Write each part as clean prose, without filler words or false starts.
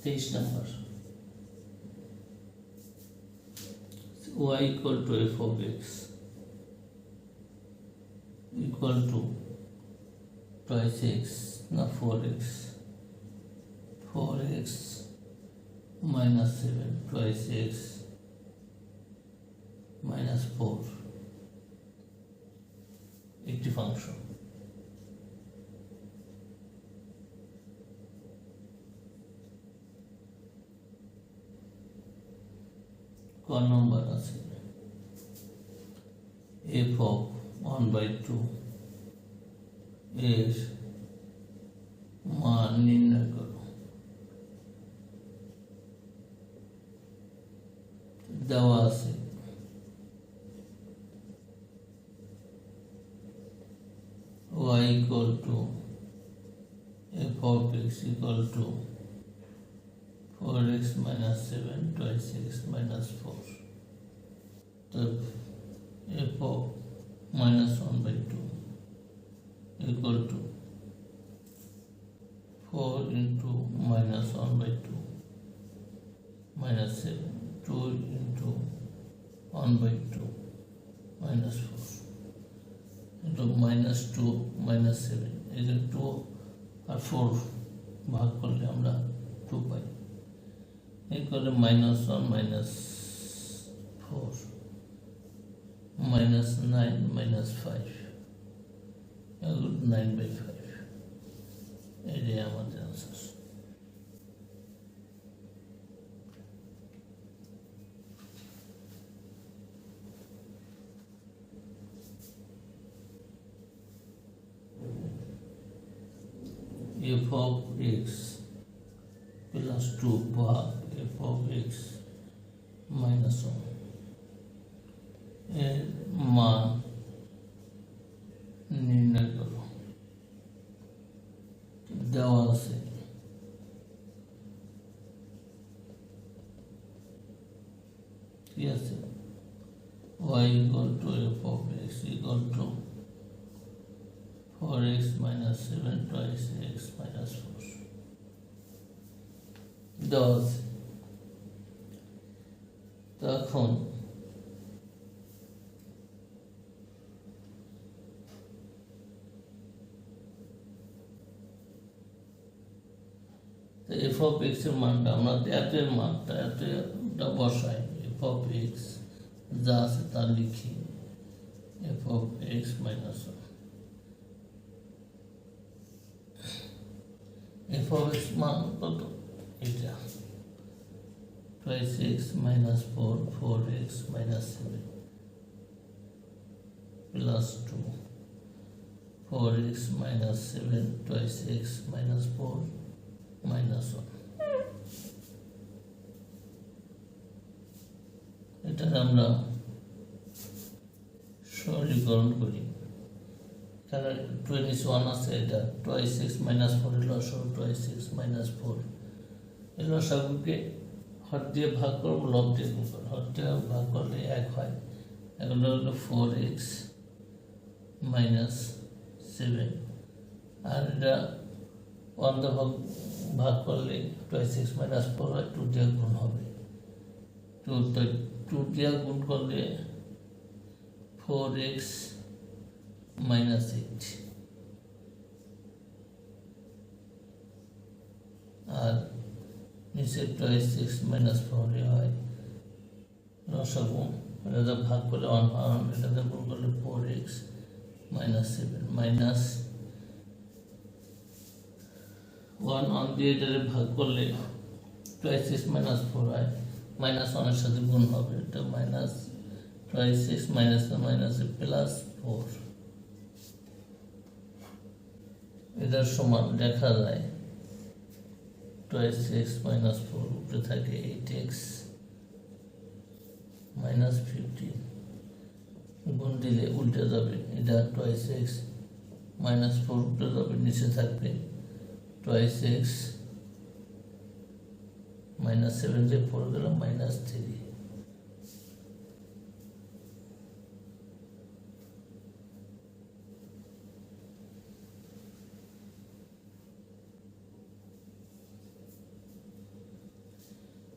23 number. Y equal to f of x equal to twice x, na 4x, 4x minus 7 twice x minus 4 একটি function. ক নম্বর আছে f of 1/2 এর মান নির্ণয় করো। দেওয়া আছে y equal to f of x equal to 4x minus 7 twice x minus 4. So f of minus 1/2 equal to 4 into minus 1/2 minus 7, 2 into 1/2 minus 4 into minus 2 minus 7, এদের 2 আর 4 ভাগ করলে আমরা 2 পাই, equal minus 1 minus 4 minus 9 minus 5 equal 9/5. এটাই আমাদের answer. f of x plus 2 ভাগ f of x minus 1 এর মান নির্ণয় করো। দেওয়া আছে কি আছে y equal to f of x equal to 4x minus 7 twice x minus 4 দেওয়া আছে। তখন f of x এর মানটা আমরা এর মানটা এতটা বসাই, f of x যা আছে তা লিখি, f of x minus 1, f of x মান কত, এটা twice x minus 4 4x minus 7 plus 2 4x minus 7 twice x minus 4 minus 1, এটা আমরা সরলীকরণ করি। তাহলে 21 আছে, এটা twice x minus 4 এর লসাগু twice x minus 4 এর লসাগুকে হর দিয়ে ভাগ করব, লব দিয়ে গুণ করব, হর দিয়ে ভাগ করলে 1 হয়, এখন হলো 4x minus 7 আর এটা 1 দিয়ে ভাগ করলে twice x minus 4 হয়, 2 দিয়ে গুণ হবে, 2 দিয়ে গুণ করলে 4x minus 8 আর নিচে twice x minus 4 হয় লসাগু, এটা ভাগ করলে 1 হয়, এটাতে গুণ করলে 4x minus 7 minus 1 দিয়ে এটাতে ভাগ করলে twice x minus 4 হয়, minus 1 এর সাথে গুণ হবে, এটা minus twice x minus 1 minus plus 4, এটার সমান লেখা যায় twice x minus 4 উপরে থাকে 8x minus 15, গুণ দিলে উল্টে যাবে, এটা twice x minus 4 উপরে যাবে, নিচে থাকবে twice x minus 7 দিয়ে 4 গেল minus 3,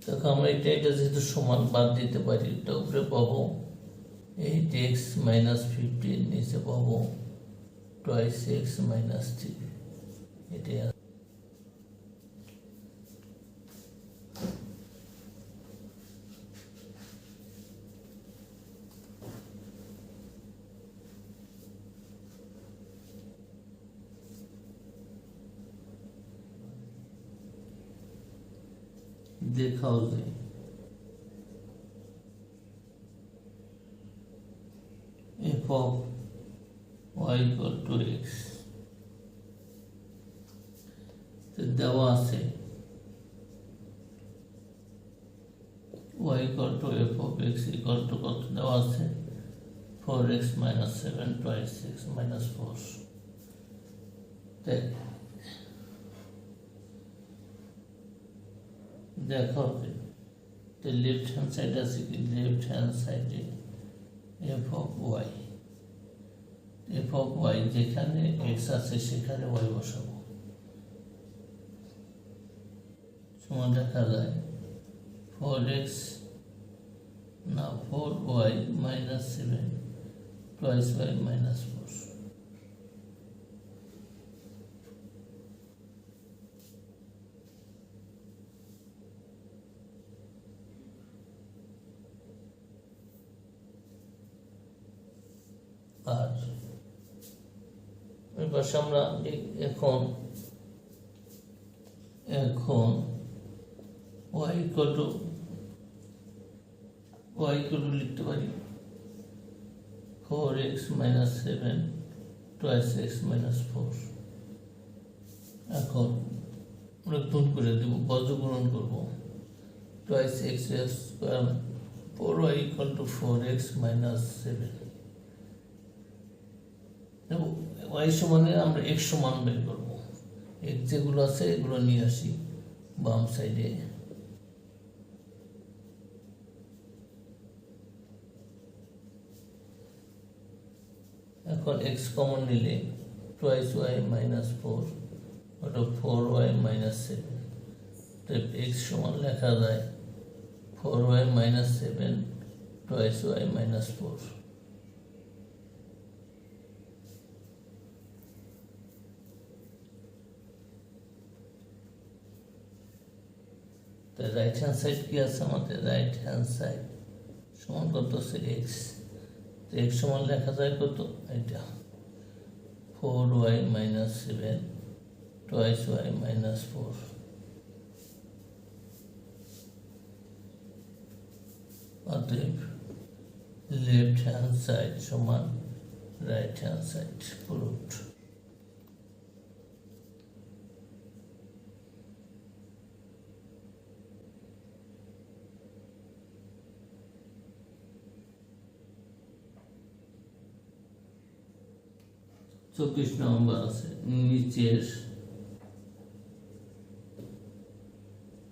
দেখো আমরা এটা যেহেতু সমান বাদ দিতে পারি, এটা উপরে পাবো 8x মাইনাস 15, নিচে পাবো 2x মাইনাস 3। এটাই দেখাও যে f of y equal to x দেওয়া আছে y equal to f of x equal to কত দেওয়া আছে 4x minus 7 twice 6 minus 4। দেখো the left hand side আছে কি, left hand side f of y, f of y যেখানে x আছে সেখানে y বসাবো, সমান দেখা যায় 4x না 4y minus 7 twice y minus 4। আর ওই পাশে আমরা এখন y equal to লিখতে পারি 4x minus 7 twice x minus 4। এখন আমরা গুণ করে দেব, বজ্রগুণন করব, twice x square 4y equal to 4x minus 7। y সমানে আমরা x সমান বের করবো, x যেগুলো আছে এগুলো নিয়ে আসি বাম সাইডে। এখন x কমন নিলে twice y minus 4 অর্থাৎ 4y minus 7, তাই x সমান লেখা যায় 4y minus 7 twice y minus 4। Right hand side কি আছে আমাদের, রাইট হ্যান্ড সাইড সমান কত আছে x, তো x সমান লেখা যায় কত, এটা 4y minus 7 twice y minus 4। অতএব লেফট হ্যান্ড সাইড সমান রাইট হ্যান্ড সাইড প্রুভড। চব্বিশ নম্বর আছে, নিচের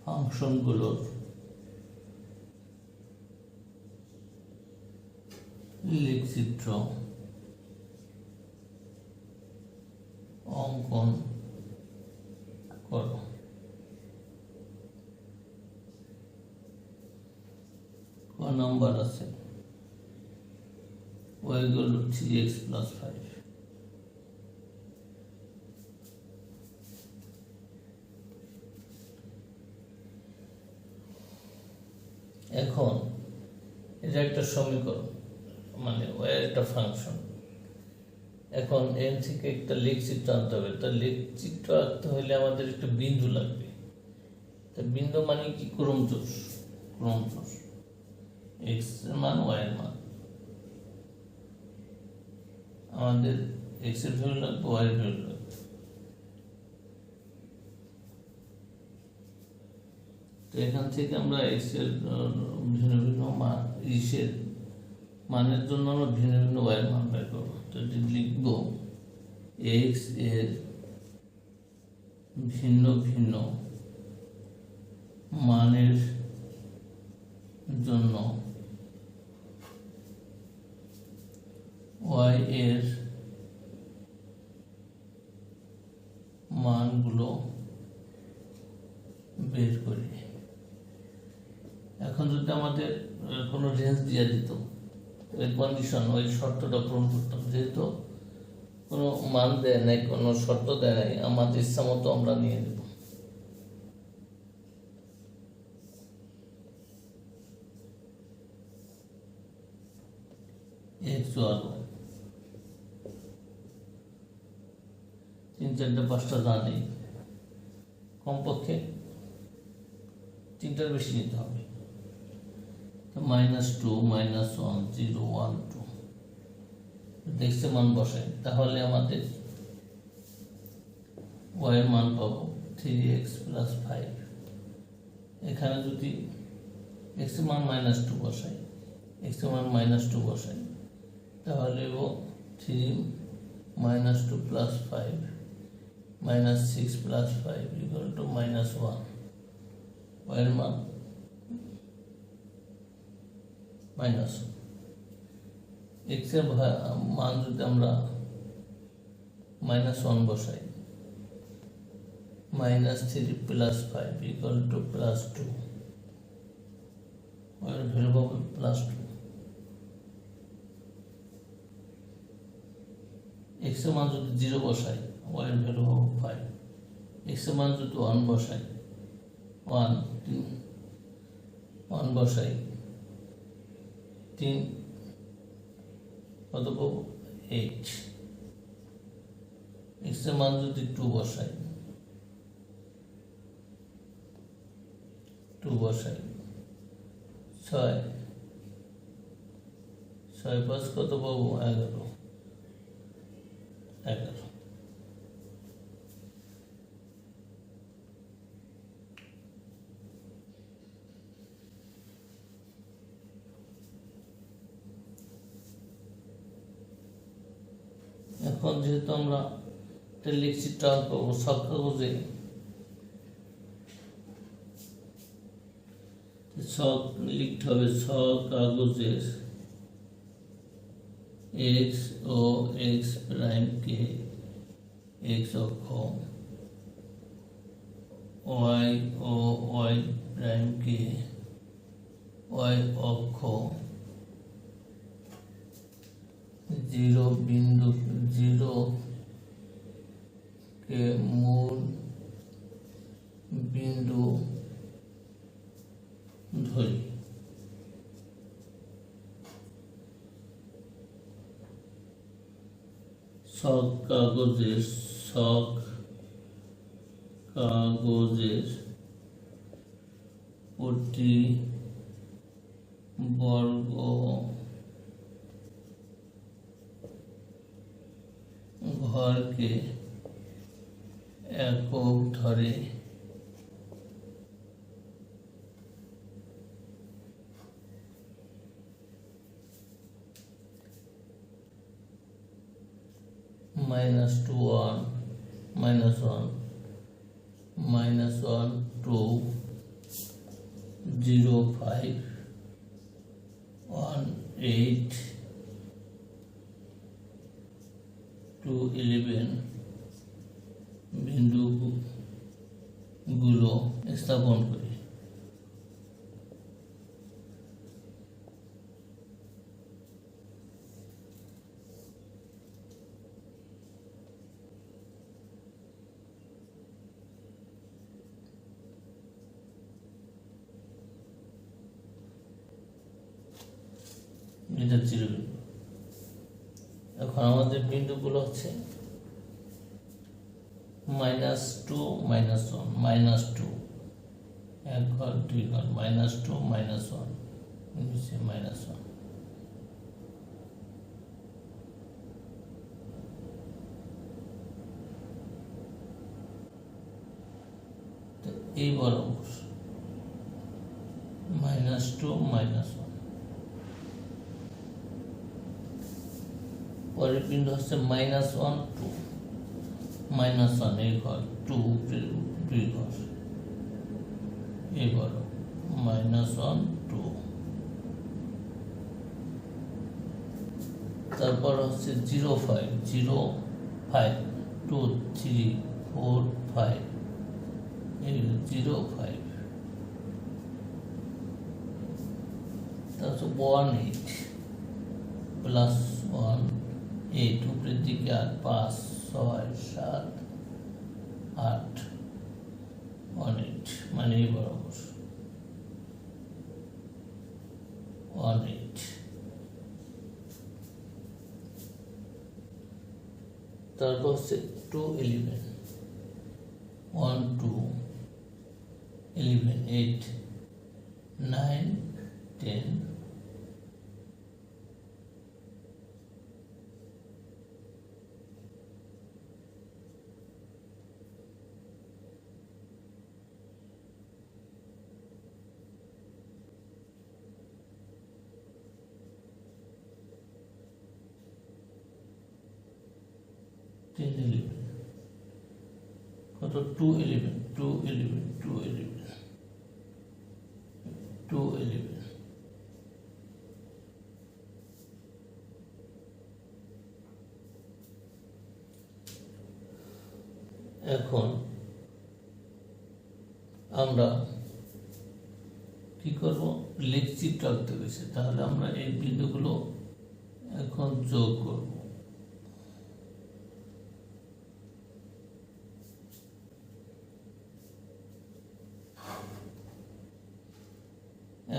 ফাংশনগুলোর লেখচিত্র অঙ্কন করো। ক নম্বর আছে y equal to 3x plus 5। এখন এটা একটা সমীকরণ, মানে ওয়ের একটা ফাংশন। এখন এর থেকে একটা লেখচিত্র আনতে হবে, তার লেখচিত্র আনতে হলে আমাদের একটা বিন্দু লাগবে। তা বিন্দু মানে কি, ক্রমচোষ, ক্রমচোষ এক্স এর মান ওয়াই এর মান, আমাদের এক্স এর ভ্যালু লাগবে, ওয়াই এর ভ্যালু লাগবে। তো এখান থেকে আমরা এক্স এর ভিন্ন ভিন্ন মান, ইসের মানের জন্য আমরা ভিন্ন ভিন্ন ওয়াই এর মান বের করবো। তো লিখবো এক্স এর ভিন্ন ভিন্ন মানের জন্য ওয়াই এর মানগুলো বের করি। এখন যদি আমাদের কোনো রেঞ্জ দিয়ে দিত, ওই কন্ডিশন, ওই শর্তটা পূরণ করতাম। যেহেতু কোনো মান দেয় নাই, কোনো শর্ত দেয় নাই, আমাদের ইচ্ছা মতো আমরা নিয়ে নেব। x আর y 3, 4, 5টা জানি, কমপক্ষে 3টার বেশি নিতে হবে। -2, -1, 0, 1, 2 দেখছে মান বসাই, তাহলে আমাদের y এর মান পাবো 3x + 5। এখানে যদি x এর মান -2 বসাই, x এর মান -2 বসাই, তাহলে ও 3 - 2 + 5 -6 + 5 = -1। y এর মান -1। x এর মান যদি আমরা -1 বসাই, -3 + 5 = +2, y এর ভ্যালু পাবো +2। x এর মান যদি 0 বসাই, y এর ভ্যালু পাবো 5। x এর মান যদি 1 বসাই, 1 বসাই, 3 কত পাবো 8। x এর মান যদি 2 বসাই, 6 5 কত পাবো 11। এখন যেহেতু আমরা লিখছি টান পাবো, সব কাগজে সব লিখতে হবে। সব কাগজের x ও x প্রাইমকে x অক্ষ, y ও y প্রাইমকে y অক্ষ, 0 বিন্দু 0 কে মূল বিন্দু ধরি। সব কাগজের প্রতি বর্গ ঘরকে একক ধরে -2, 1, -1, -1, 2, 0, 5, 1, 8, 2, 11 বিন্দুগুলো স্থাপন করি। এটা 0 বিন্দু। এখন আমাদের বিন্দুগুলো হচ্ছে -2, -1, -2, 1 ঘর 2 ঘর, -2, -1, নিচে -1। তো এই বরাবর -2, -1। পরের বিন্দু হচ্ছে -1, 2, -1 এই ঘর, 2 2 ঘর, এই বড় -1, 2। তারপর হচ্ছে 0, 5, 0, 5, 2, 3, 4, 5, এই 0, 5। তারপর 18 প্লাস 1 উপরের দিকে 8 5 6 7 8 18 মানে এই বরাবর 18। তারপর হচ্ছে 2 11 1 2 11 8 9 10 10 11 কত 2 11 2 11 2 11 2 11 এখন আমরা কি করব, লেখচিপ রাখতে গেছে, তাহলে আমরা এই বিন্দুগুলো এখন যোগ করব।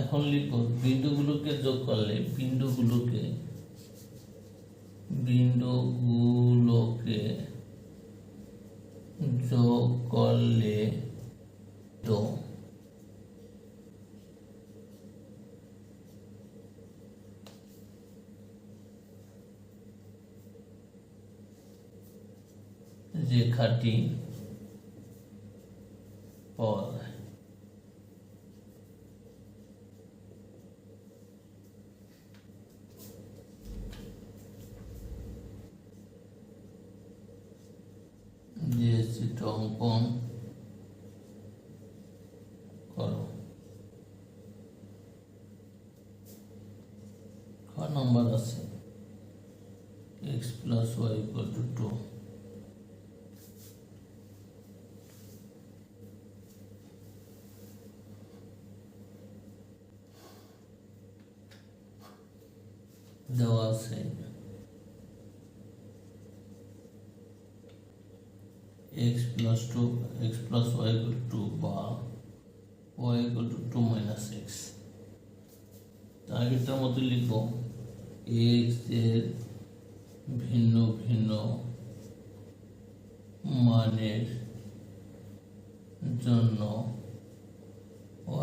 এখন লিখব বিন্দুগুলোকে যোগ করলে বিন্দুগুলোকে যোগ করলে তো রেখাটি পাওয়া যায়। চিত্র অঙ্কন করো। ক নম্বর আছে x plus y equal to 2। দেওয়া আছে x plus y equal to 2 বা y equal to 2 minus x। আগেরটার মধ্যে লিখব x এর ভিন্ন ভিন্ন মানের জন্য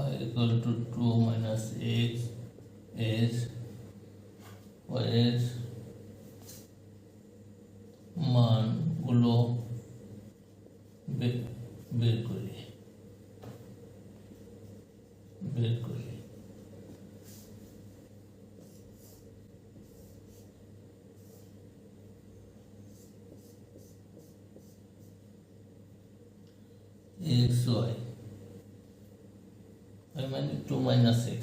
y equal to 2 minus x এর y এর মানগুলো বের করি। x y মানে 2 minus x,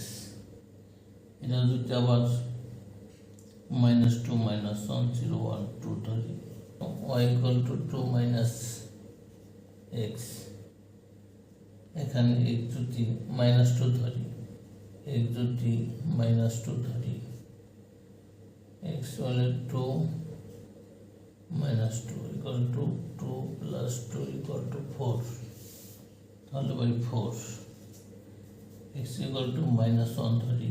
এটা যদি আবার -2 -1 0 1 2 ধরি, y equal to 2 minus x, এখানে x যদি -2 ধরি, x যদি -2 ধরি, x হলে 2 -2 equal to 2 plus 2 equal to 4, তাহলে বাই 4। x equal to -1 ধরি,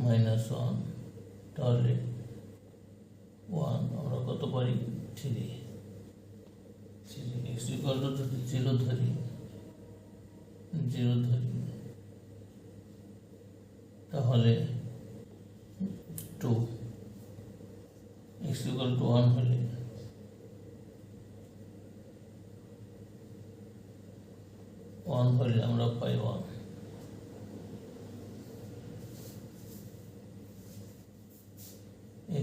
-1 তাহলে 1 আমরা কত পারি 3। x equal to যদি 0 ধরি, তাহলে 2। x equal to 1 হলে আমরা পাই 1।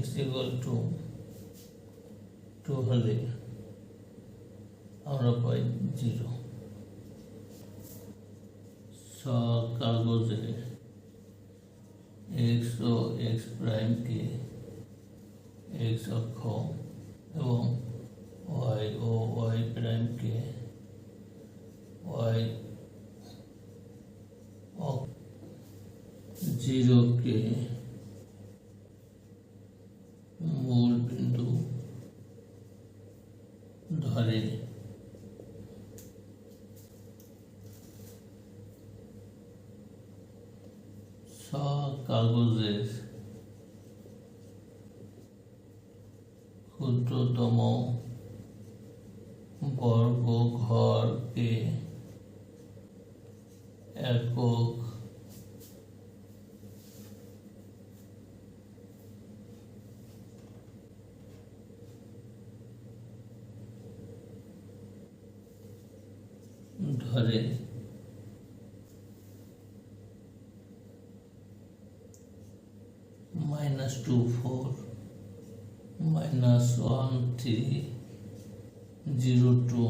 x equal to 2 হলে আমরা পাই 0। কাগজে x ও x প্রাইমকে x অক্ষ এবং y ও y প্রাইমকে y 0 के मूल बिंदु धरे কাগজের ক্ষুদ্রতম বর্গ ঘরকে একক ধরে -2 4 -1 3 0 2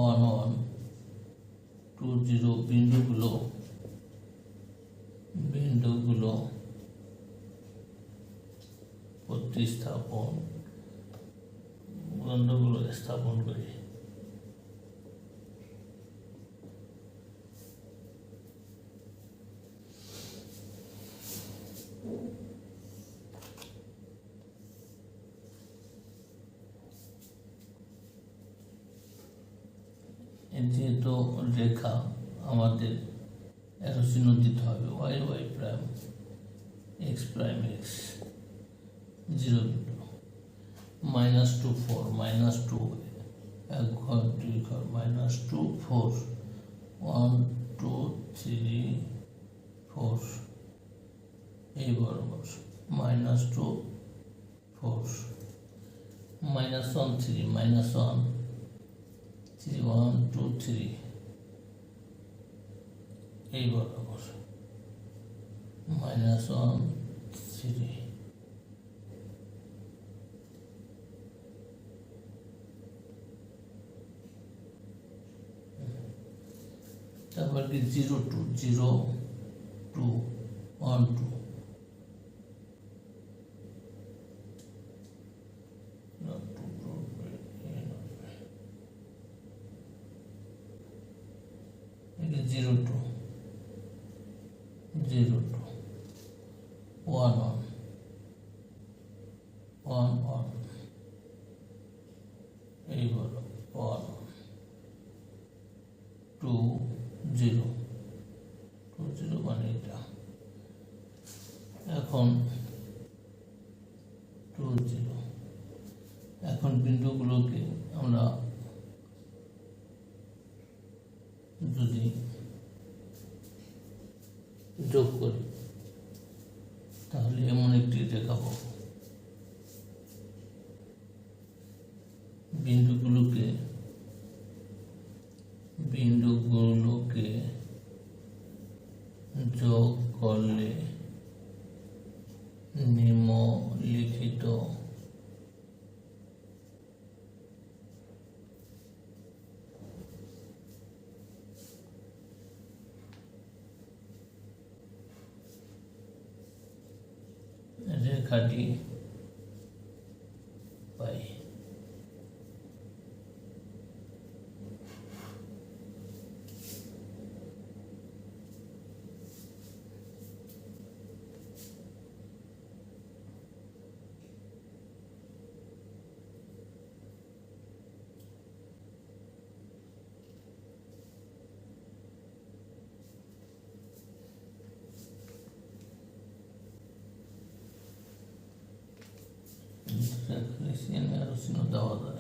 1 1 2 0 বিন্দুগুলো স্থাপন করি। যেহেতু রেখা আমাদের এরো চিহ্ন দিতে হবে, y y prime x prime x 0 বিন্দু -2 4 -2 এক ঘর 2 ঘর -2 4 1 2 3 4 এই বরাবর -2 4 -1 3 -1 3 1 2 3 এই বরাবর -1 3 তারপর কি 0 2 0 2 1 2 0 2 0 2 1 1 1 1 এই হলো 1 2 0 2 0 মানে এটা। এখন 2 0 এখন বিন্দুগুলোকে আমরা যদি যোগ করি তাহলে এমন একটি রেখা পাবো। বিন্দুগুলোকে যোগ করলে নিম্নলিখিত রেখাটি পাই। Cristiano era o sino da hora.